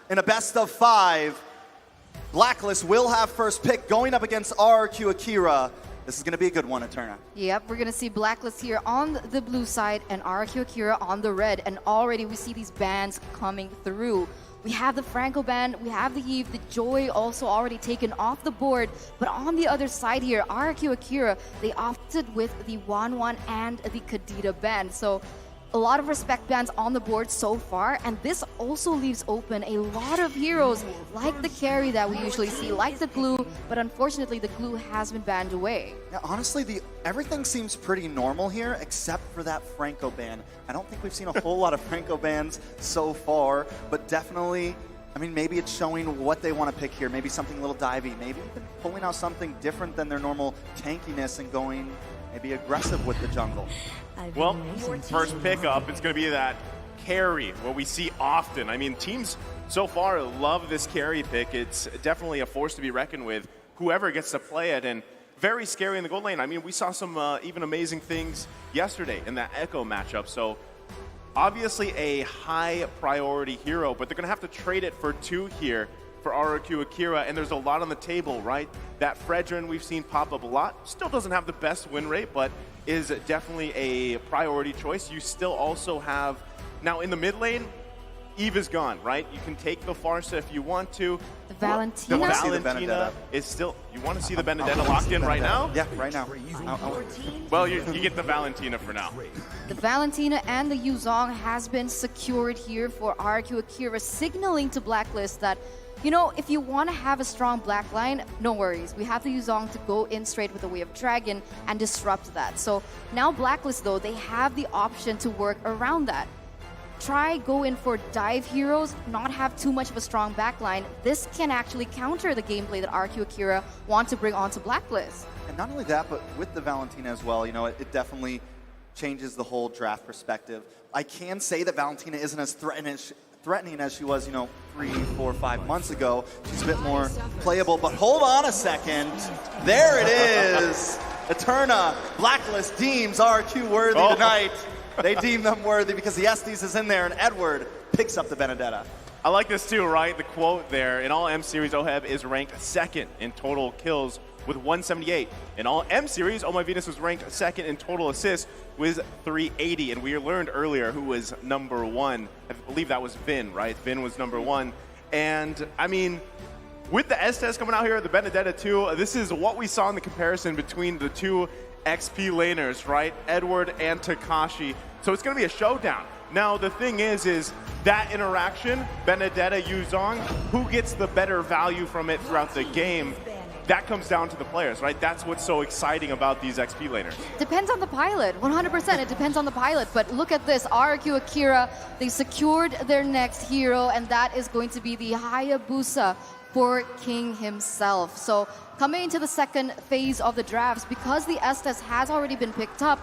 in a best of 5. Blacklist will have first pick going up against RRQ Akira. This is going to be a good one, Eterna. Yep, we're going to see Blacklist here on the blue side and RRQ Akira on the red. And already we see these bans coming through. We have the Franco ban, we have the Eve, the Joy also already taken off the board. But on the other side here, RRQ Akira, they opted with the Wanwan and the Kadita ban. So a lot of respect bans on the board so far, and this also leaves open a lot of heroes like the carry that we usually see, like the glue, but unfortunately the glue has been banned away. Now, honestly, everything seems pretty normal here except for that Franco ban. I don't think we've seen a whole lot of Franco bans so far, but definitely, I mean, maybe it's showing what they want to pick here. Maybe something a little divey, maybe even pulling out something different than their normal tankiness and going maybe aggressive with the jungle. Well, first pickup, it's going to be that carry, what we see often. I mean, teams so far love this carry pick. It's definitely a force to be reckoned with, whoever gets to play it, and very scary in the gold lane. I mean, we saw some even amazing things yesterday in that Echo matchup. So obviously a high priority hero, but they're going to have to trade it for 2 here for RRQ Akira, and there's a lot on the table, right? That Fredrin we've seen pop up a lot, still doesn't have the best win rate, but is definitely a priority choice. You still also have, now in the mid lane, Eve is gone, right? You can take the Farsa if you want to. The Valentina? I want to see the Benedetta. Is still, you want to see the Benedetta locked in right now? Yeah, right now. Well, you get the Valentina for now. The Valentina and the Yuzong has been secured here for RRQ Akira, signaling to Blacklist that, you know, if you want to have a strong black line, no worries. We have the Yuzong to go in straight with the Way of Dragon and disrupt that. So now Blacklist, though, they have the option to work around that. Go in for dive heroes, not have too much of a strong backline. This can actually counter the gameplay that RRQ Akira want to bring onto Blacklist. And not only that, but with the Valentina as well, you know, it definitely changes the whole draft perspective. I can say that Valentina isn't as threatening as she was, you know, 3, 4, 5 months ago. She's a bit more playable, but hold on a second. There it is. Eterna, Blacklist deems RRQ worthy tonight. They deem them worthy because the Estes is in there, and Edward picks up the Benedetta. I like this too, right? The quote there, in all M series, Oheb is ranked 2nd in total kills with 178. In all M series, Oh My Venus was ranked 2nd in total assists with 380. And we learned earlier who was number 1. I believe that was Vin, right? Vin was number 1. And I mean, with the Estes coming out here, the Benedetta too, this is what we saw in the comparison between the 2 XP laners, right? Edward and Takashi. So it's going to be a showdown. Now, the thing is that interaction, Benedetta, Yuzong, who gets the better value from it throughout the game? That comes down to the players, right? That's what's so exciting about these XP laners. Depends on the pilot, 100%. It depends on the pilot. But look at this, RRQ Akira, they secured their next hero, and that is going to be the Hayabusa for King himself. So coming into the second phase of the drafts, because the Estes has already been picked up,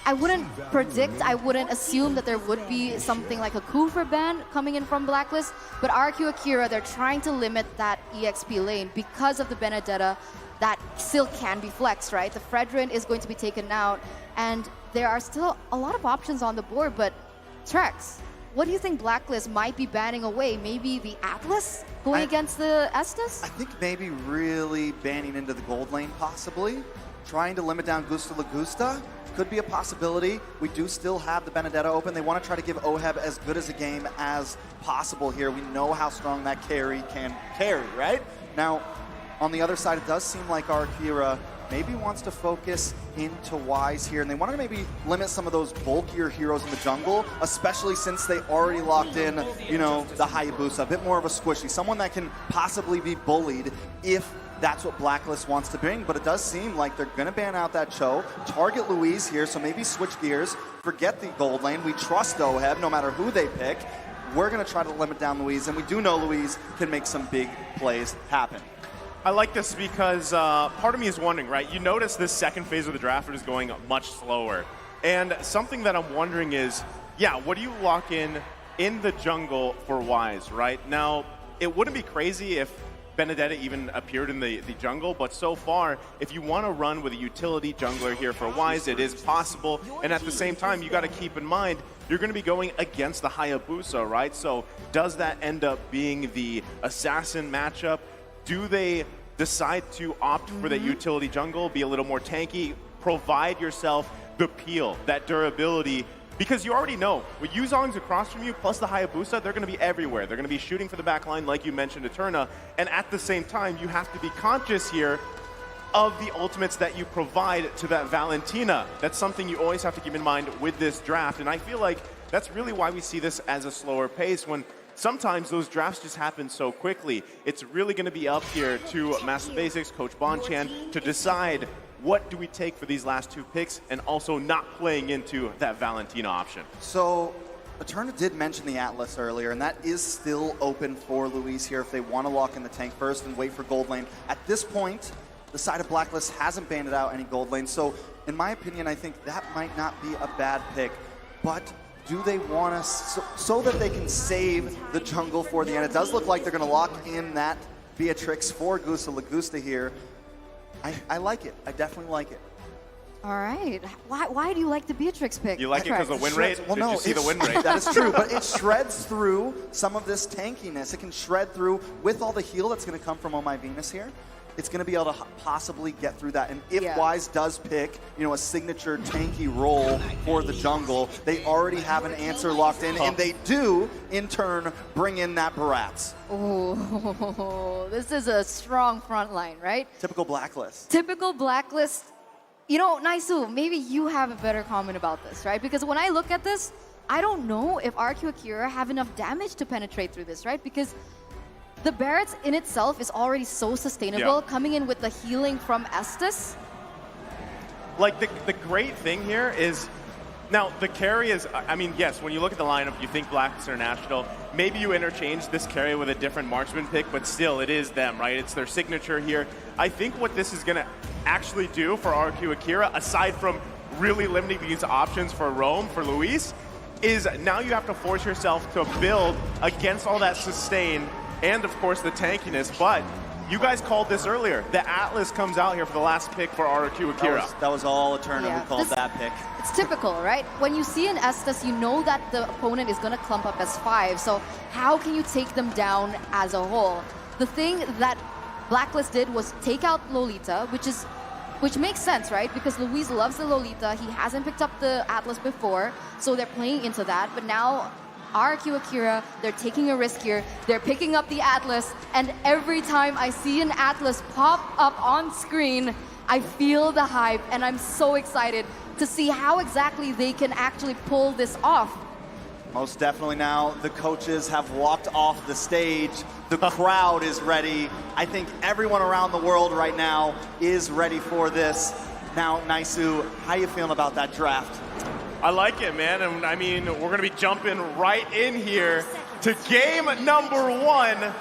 I wouldn't predict, I wouldn't assume that there would be something like a Kufra ban coming in from Blacklist, but RRQ Akira, they're trying to limit that EXP lane because of the Benedetta that still can be flexed, right? The Fredrin is going to be taken out, and there are still a lot of options on the board, but Trex, what do you think Blacklist might be banning away? Maybe the Atlas going against the Estes? I think maybe really banning into the gold lane, possibly. Trying to limit down Gusta Lagusta could be a possibility. We do still have the Benedetta open. They want to try to give Oheb as good as a game as possible here. We know how strong that carry can carry, right? Now, on the other side, it does seem like Akira maybe wants to focus into Wise here, and they want to maybe limit some of those bulkier heroes in the jungle, especially since they already locked in, you know, the Hayabusa, a bit more of a squishy, someone that can possibly be bullied if that's what Blacklist wants to bring. But it does seem like they're going to ban out that Cho, target Louise here, so maybe switch gears, forget the gold lane. We trust Oheb no matter who they pick. We're going to try to limit down Louise, and we do know Louise can make some big plays happen. I like this because part of me is wondering, right? You notice this second phase of the draft is going much slower. And something that I'm wondering is, yeah, what do you lock in the jungle for Wise, right? Now, it wouldn't be crazy if Benedetta even appeared in the jungle, but so far, if you want to run with a utility jungler here for Wise, it is possible. And at the same time, you got to keep in mind, you're going to be going against the Hayabusa, right? So does that end up being the assassin matchup? Do they decide to opt for the utility jungle, be a little more tanky, provide yourself the peel, that durability? Because you already know, with Yuzong's across from you, plus the Hayabusa, they're going to be everywhere. They're going to be shooting for the back line, like you mentioned, Eterna. And at the same time, you have to be conscious here of the ultimates that you provide to that Valentina. That's something you always have to keep in mind with this draft. And I feel like that's really why we see this as a slower pace, when sometimes those drafts just happen so quickly. It's really going to be up here to Master Basics, Coach Bonchan, to decide what do we take for these last 2 picks, and also not playing into that Valentina option. So, Eterna did mention the Atlas earlier, and that is still open for Luis here if they want to lock in the tank first and wait for gold lane. At this point, the side of Blacklist hasn't banded out any gold lane, so in my opinion, I think that might not be a bad pick. But do they want to, so that they can save the jungle for the end? It does look like they're going to lock in that Beatrix for Gusta Lagusta here. I like it. I definitely like it. All right. Why do you like the Beatrix pick? You like it because of the win rate? Well, Did you see the win rate? That is true, but it shreds through some of this tankiness. It can shred through with all the heal that's going to come from Oh My Venus here. It's going to be able to possibly get through that. And if Wise does pick, a signature tanky role for the jungle, they already have an answer locked in, and they do, in turn, bring in that Barats. Oh, this is a strong front line, right? Typical Blacklist. Typical Blacklist. Naisu, maybe you have a better comment about this, right? Because when I look at this, I don't know if RRQ Akira have enough damage to penetrate through this, right? Because the Barrett in itself is already so sustainable, coming in with the healing from Estes. Like, the great thing here is, now, the carry is, I mean, yes, when you look at the lineup, you think Blacklist International, maybe you interchange this carry with a different marksman pick, but still, it is them, right? It's their signature here. I think what this is going to actually do for RRQ Akira, aside from really limiting these options for Rome, for Luis, is now you have to force yourself to build against all that sustain and, of course, the tankiness. But you guys called this earlier. The Atlas comes out here for the last pick for RRQ Akira. That was all Eterna who called that pick. It's typical, right? When you see an Estes, you know that the opponent is going to clump up as 5. So how can you take them down as a whole? The thing that Blacklist did was take out Lolita, which makes sense, right? Because Luis loves the Lolita. He hasn't picked up the Atlas before, so they're playing into that. But now RRQ Akira, they're taking a risk here. They're picking up the Atlas, and every time I see an Atlas pop up on screen, I feel the hype, and I'm so excited to see how exactly they can actually pull this off. Most definitely now, the coaches have walked off the stage. The crowd is ready. I think everyone around the world right now is ready for this. Now, Naisu, how you feeling about that draft? I like it, man. And I mean, we're going to be jumping right in here to game number 1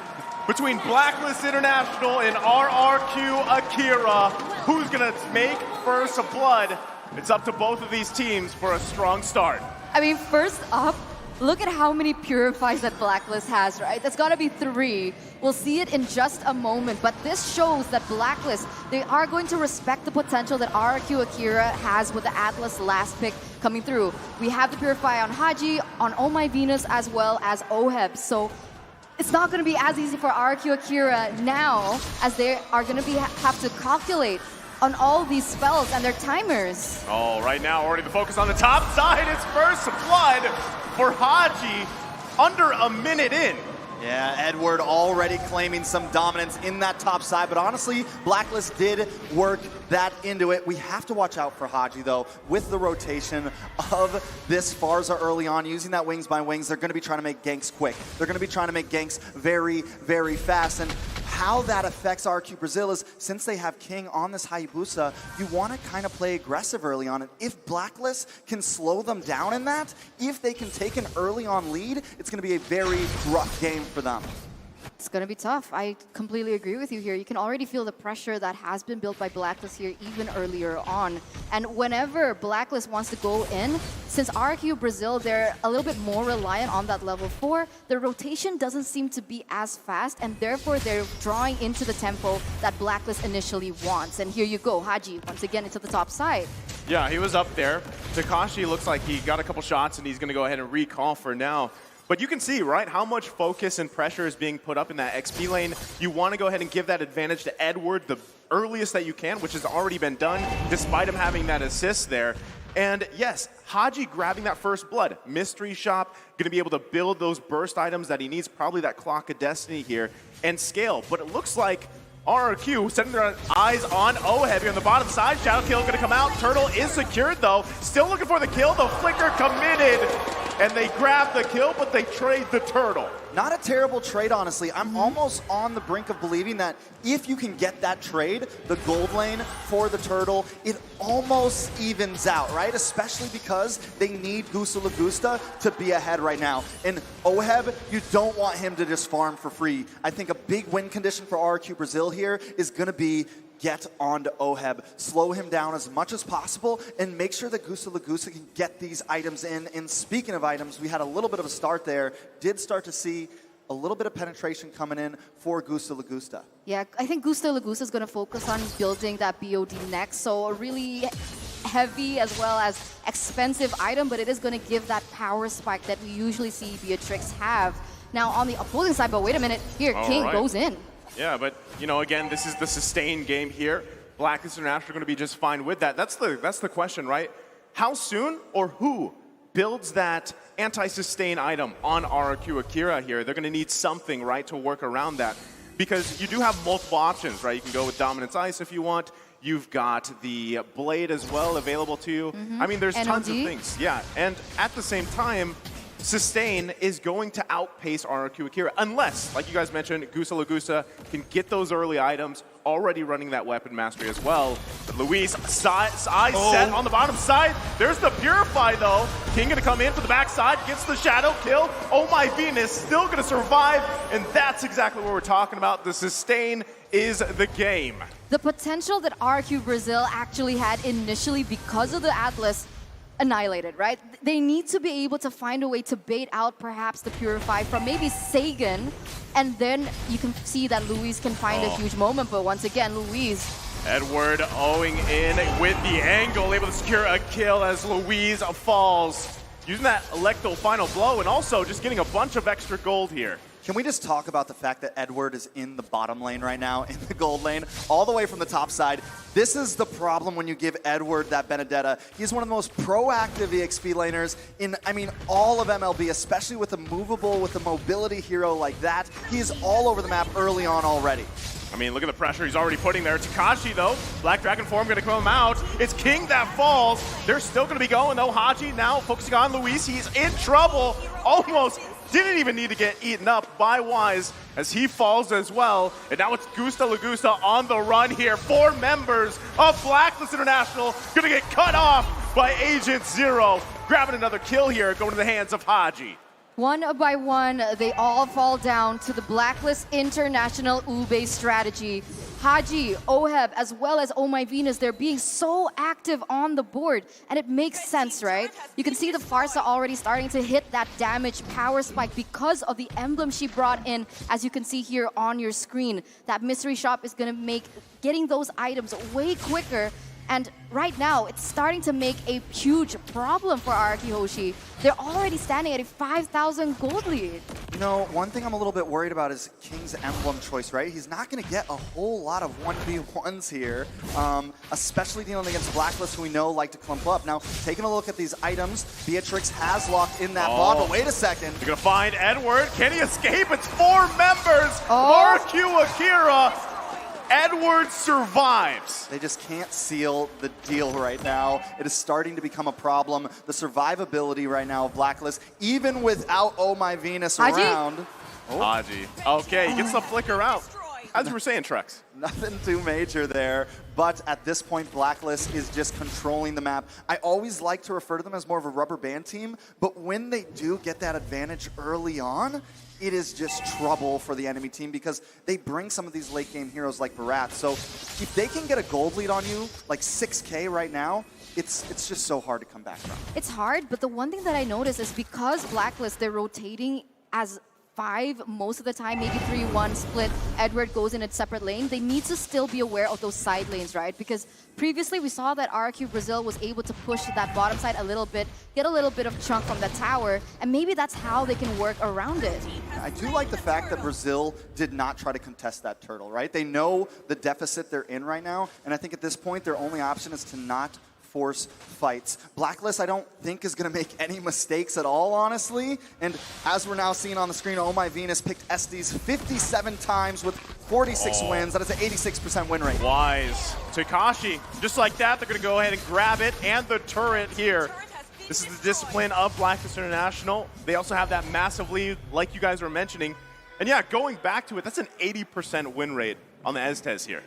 between Blacklist International and RRQ Akira. Who's going to make first blood? It's up to both of these teams for a strong start. I mean, first up, look at how many purifies that Blacklist has, right? That's got to be 3. We'll see it in just a moment, but this shows that Blacklist, they are going to respect the potential that RRQ Akira has with the Atlas last pick coming through. We have the Purify on Haji, on Oh My Venus, as well as Oheb. So it's not going to be as easy for RRQ Akira now, as they are going to have to calculate on all these spells and their timers. Oh, right now, already the focus on the top side. It's first blood for Haji, under a minute in. Yeah, Edward already claiming some dominance in that top side, but honestly, Blacklist did work that into it. We have to watch out for Haji, though, with the rotation of this Pharsa early on, using that wings by wings. They're going to be trying to make ganks quick. They're going to be trying to make ganks very, very fast, and how that affects RQ Brazil is, since they have King on this Hayabusa, you want to kind of play aggressive early on. And if Blacklist can slow them down in that, if they can take an early on lead, it's going to be a very rough game for them. It's going to be tough. I completely agree with you here. You can already feel the pressure that has been built by Blacklist here even earlier on. And whenever Blacklist wants to go in, since RRQ Brazil, they're a little bit more reliant on that level 4, the rotation doesn't seem to be as fast, and therefore they're drawing into the tempo that Blacklist initially wants. And here you go, Haji, once again into the top side. Yeah, he was up there. Takashi looks like he got a couple shots, and he's going to go ahead and recall for now. But you can see, right, how much focus and pressure is being put up in that XP lane. You want to go ahead and give that advantage to Edward the earliest that you can, which has already been done, despite him having that assist there. And yes, Haji grabbing that first blood. Mystery Shop, going to be able to build those burst items that he needs, probably that Clock of Destiny here, and scale. But it looks like RRQ setting their eyes on OHEB here on the bottom side. Shadow Kill going to come out. Turtle is secured though. Still looking for the kill. The Flicker committed. And they grab the kill, but they trade the Turtle. Not a terrible trade, honestly. I'm almost on the brink of believing that if you can get that trade, the gold lane for the Turtle, it almost evens out, right? Especially because they need Gusta Lagusta to be ahead right now. And OHEB, you don't want him to just farm for free. I think a big win condition for RRQ Brazil here is going to be get onto OHEB, slow him down as much as possible, and make sure that Gusta Lagusta can get these items in. And speaking of items, we had a little bit of a start there. Did start to see a little bit of penetration coming in for Gusta Lagusta. Yeah, I think Gusta Lagusta is going to focus on building that BOD next. So a really heavy as well as expensive item, but it is going to give that power spike that we usually see Beatrix have. Now on the opposing side, but wait a minute, here, King goes in. Yeah, but, you know, again, this is the sustained game here. Blacklist International are going to be just fine with that. That's the question, right? How soon or who builds that anti-sustain item on RRQ Akira here? They're going to need something, right, to work around that. Because you do have multiple options, right? You can go with Dominance Ice if you want. You've got the Blade as well available to you. I mean, there's tons of things. Yeah, and at the same time, Sustain is going to outpace RRQ Akira unless, like you guys mentioned, Gusta Lagusta can get those early items, already running that weapon mastery as well. But Luis, eyes set on the bottom side. There's the Purify though. King gonna come in for the backside, gets the Shadow Kill. Oh my Venus, still gonna survive, and that's exactly what we're talking about. The Sustain is the game. The potential that RRQ Brazil actually had initially because of the Atlas annihilated, right? They need to be able to find a way to bait out perhaps the Purify from maybe Sagan, and then you can see that Luis can find a huge moment, but once again, Luis. Edward owing in with the angle, able to secure a kill as Luis falls. Using that Electro final blow and also just getting a bunch of extra gold here. Can we just talk about the fact that Edward is in the bottom lane right now, in the gold lane, all the way from the top side? This is the problem when you give Edward that Benedetta. He's one of the most proactive EXP laners in, I mean, all of MLB, especially with a movable, with a mobility hero like that. He's all over the map early on already. I mean, look at the pressure he's already putting there. Takashi, though, Black Dragon form going to come out. It's King that falls. They're still going to be going, though. Haji now focusing on Luis. He's in trouble. Almost didn't even need to get eaten up by Wise as he falls as well. And now it's Gusta Lagusta on the run here. 4 members of Blacklist International going to get cut off by Agent Zero. Grabbing another kill here, going to the hands of Haji. One by one, they all fall down to the Blacklist International Ube strategy. Haji, OHEB, as well as Oh My Venus, they're being so active on the board, and it makes sense, right? You can see the Farsa already starting to hit that damage power spike because of the emblem she brought in, as you can see here on your screen. That mystery shop is going to make getting those items way quicker. And right now, it's starting to make a huge problem for RRQ Hoshi. They're already standing at a 5,000 gold lead. You know, one thing I'm a little bit worried about is King's emblem choice, right? He's not going to get a whole lot of 1v1s here, especially dealing against Blacklist, who we know like to clump up. Now, taking a look at these items, Beatrix has locked in that bot, but wait a second. They're going to find Edward. Can he escape? It's 4 members of RRQ Akira. Edward survives. They just can't seal the deal right now. It is starting to become a problem. The survivability right now of Blacklist, even without Oh My Venus around. Haji. Okay, he gets the flicker out. As you were saying, Trex. Nothing too major there, but at this point, Blacklist is just controlling the map. I always like to refer to them as more of a rubber band team, but when they do get that advantage early on, it is just trouble for the enemy team because they bring some of these late game heroes like Barat. So if they can get a gold lead on you, like 6K right now, it's just so hard to come back from. It's hard, but the one thing that I noticed is because Blacklist, they're rotating as 5 most of the time, maybe 3-1 split. Edward goes in a separate lane. They need to still be aware of those side lanes, right? Because previously we saw that RRQ Brazil was able to push that bottom side a little bit, get a little bit of chunk from the tower, and maybe that's how they can work around it. I do like the fact that Brazil did not try to contest that turtle, right? They know the deficit they're in right now, and I think at this point their only option is to not force fights. Blacklist, I don't think, is going to make any mistakes at all, honestly. And as we're now seeing on the screen, Oh My Venus picked SDs 57 times with 46 wins. That is an 86% win rate. Wise. Takashi, just like that, they're going to go ahead and grab it and the turret here. This is the discipline of Blacklist International. They also have that massive lead, like you guys were mentioning. And yeah, going back to it, that's an 80% win rate on the Estes here.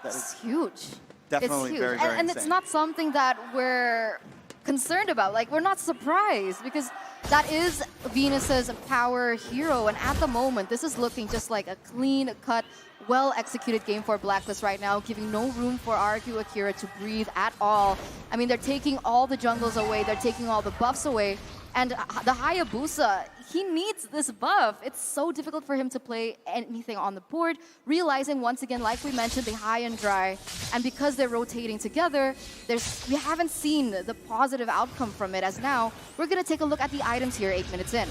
That It's huge. definitely It's huge. very, very and insane. it's not something that we're concerned about. Like, we're not surprised because that is Venus's power hero. And at the moment, this is looking just like a clean-cut, well-executed game for Blacklist right now, giving no room for RRQ Akira to breathe at all. I mean, they're taking all the jungles away. They're taking all the buffs away. And the Hayabusa, he needs this buff. It's so difficult for him to play anything on the board, realizing once again, like we mentioned, the high and dry. And because they're rotating together, we haven't seen the positive outcome from it. As now, we're going to take a look at the items here 8 minutes in.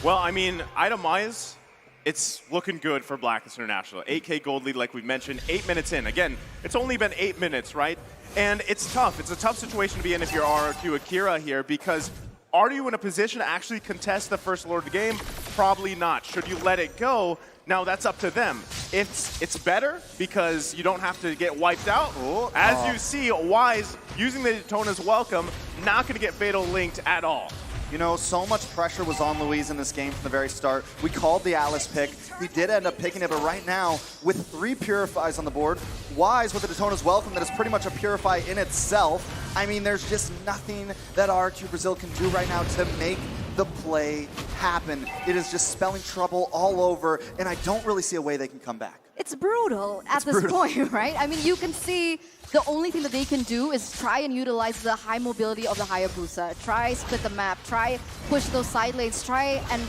Well, I mean, item-wise, it's looking good for Blacklist International. 8K gold lead, like we mentioned, 8 minutes in. Again, it's only been 8 minutes, right? And it's tough. It's a tough situation to be in if you're RRQ Akira here, because are you in a position to actually contest the first Lord of the game? Probably not. Should you let it go? Now that's up to them. It's better because you don't have to get wiped out. As you see, Wise using the Daytona's welcome, not going to get fatal linked at all. You know, so much pressure was on Luis in this game from the very start. We called the Alice pick. He did end up picking it, but right now, with 3 Purifies on the board, Wise with the Daytona's welcome, that is pretty much a Purify in itself. I mean, there's just nothing that RRQ Brazil can do right now to make the play happen. It is just spelling trouble all over, and I don't really see a way they can come back. It's brutal at this point, right? I mean, you can see the only thing that they can do is try and utilize the high mobility of the Hayabusa. Try split the map, try push those side lanes, try and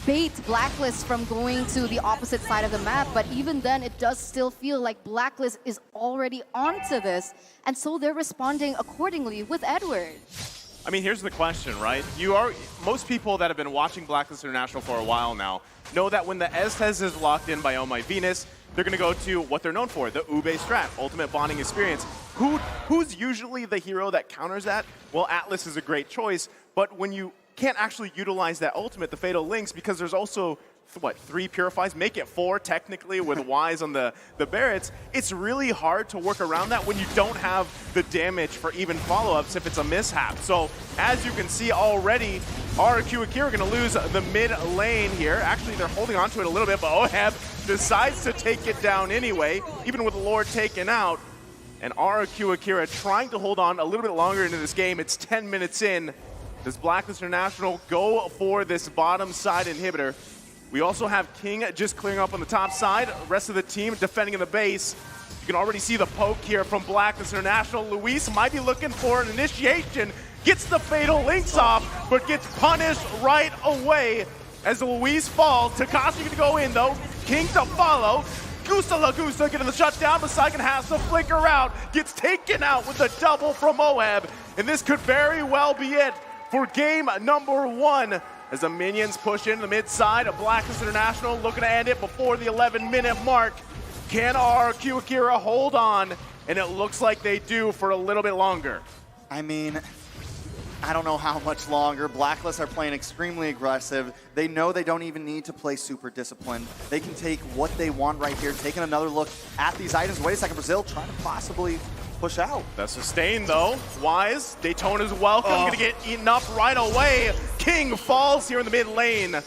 bait Blacklist from going to the opposite side of the map. But even then, it does still feel like Blacklist is already onto this. And so they're responding accordingly with Edward. I mean, here's the question, right? Most people that have been watching Blacklist International for a while now know that when the Estes is locked in by Oh My Venus, they're going to go to what they're known for, the Ube strat, ultimate bonding experience. Who's usually the hero that counters that? Well, Atlas is a great choice, but when you can't actually utilize that ultimate, the Fatal Links, because there's also, what, 3 Purifies? Make it 4, technically, with Wise on the Barretts. It's really hard to work around that when you don't have the damage for even follow-ups if it's a mishap. So, as you can see already, RRQ Akira are going to lose the mid lane here. Actually, they're holding on to it a little bit, but Oheb decides to take it down anyway, even with Lord taken out. And RRQ Akira trying to hold on a little bit longer into this game. It's 10 minutes in. Does Blacklist International go for this bottom side inhibitor? We also have King just clearing up on the top side. Rest of the team defending in the base. You can already see the poke here from Blacklist International. Luis might be looking for an initiation. Gets the Fatal Links off, but gets punished right away as Luis falls. Takashi going to go in, though. King to follow. Gusta Lagusta getting the shutdown. Masaikan has to flicker out. Gets taken out with the double from Oheb. And this could very well be it for game number 1. As the minions push into the mid side of Blacklist International, looking to end it before the 11-minute mark. Can RRQ Akira hold on? And it looks like they do for a little bit longer. I mean, I don't know how much longer. Blacklist are playing extremely aggressive. They know they don't even need to play super disciplined. They can take what they want right here, taking another look at these items. Wait a second, Brazil trying to possibly push out. The sustain, though. Wise, Daytona's welcome. Gonna get eaten up right away. King falls here in the mid lane.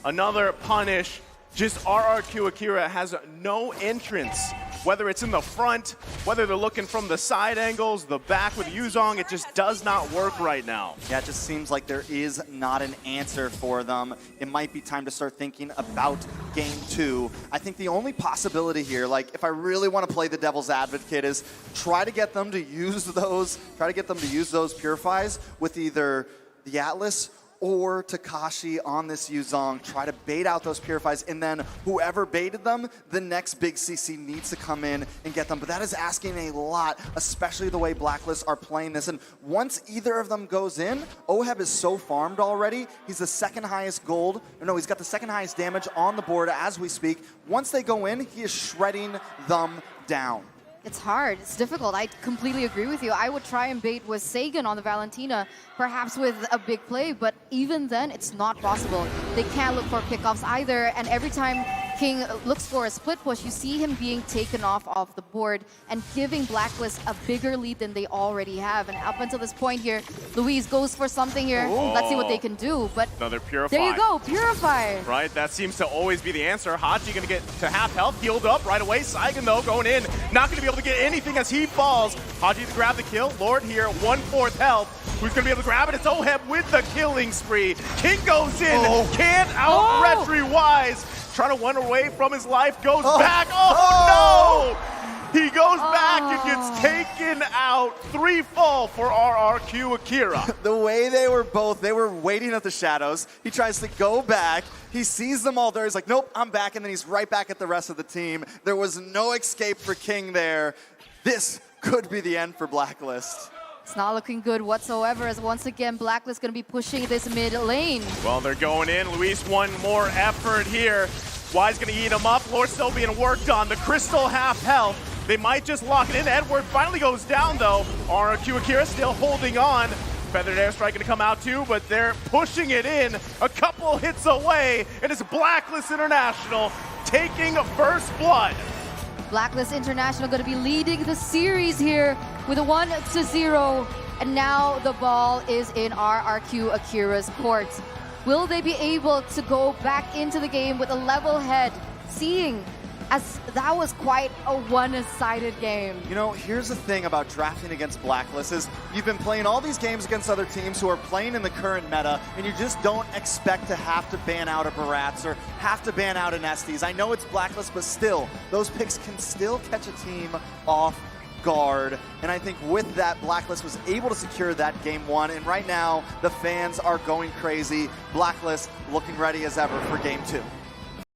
Another punish. Just RRQ Akira has no entrance whether it's in the front, whether they're looking from the side angles, the back with Yuzong, it just does not work right now. Yeah, it just seems like there is not an answer for them. It might be time to start thinking about game 2. I think the only possibility here, like if I really want to play the devil's advocate, is try to get them to use those purifies with either the Atlas or Takashi on this Yuzong, try to bait out those purifies, and then whoever baited them, the next big CC needs to come in and get them. But that is asking a lot, especially the way Blacklist are playing this. And once either of them goes in, Oheb is so farmed already. He's the second highest gold. No, he's got the second highest damage on the board as we speak. Once they go in, he is shredding them down. It's hard. It's difficult. I completely agree with you. I would try and bait with Sagan on the Valentina, perhaps with a big play, but even then, it's not possible. They can't look for pickoffs either, and every time King looks for a split push, you see him being taken off the board and giving Blacklist a bigger lead than they already have. And up until this point here, Luis goes for something here. Oh. Let's see what they can do. But another Purify. there you go, Purify. Right, that seems to always be the answer. Haji gonna get to half health, healed up right away. Saigon though going in, not gonna be able to get anything as he falls. Haji to grab the kill. Lord here, 1/4 health. Who's gonna be able to grab it? It's Oheb with the killing spree. King goes in, can't out Retry Wise. Trying to run away from his life, goes back. Oh no! He goes back and gets taken out. 3 fall for RRQ Akira. The way they were waiting at the shadows. He tries to go back. He sees them all there. He's like, nope, I'm back. And then he's right back at the rest of the team. There was no escape for King there. This could be the end for Blacklist. It's not looking good whatsoever, as once again, Blacklist going to be pushing this mid lane. Well, they're going in. Luis, one more effort here. Wise going to eat him up. Lord still being worked on. The Crystal half health. They might just lock it in. Edward finally goes down, though. RRQ Akira still holding on. Feathered Airstrike going to come out, too, but they're pushing it in. A couple hits away, and it's Blacklist International taking first blood. Blacklist International going to be leading the series here with a 1-0, and now the ball is in RRQ Akira's court. Will they be able to go back into the game with a level head, seeing as that was quite a one-sided game? You know, here's the thing about drafting against Blacklist is you've been playing all these games against other teams who are playing in the current meta, and you just don't expect to have to ban out a Barats or have to ban out an Estes. I know it's Blacklist, but still, those picks can still catch a team off guard. And I think with that, Blacklist was able to secure that game 1. And right now, the fans are going crazy. Blacklist looking ready as ever for game 2.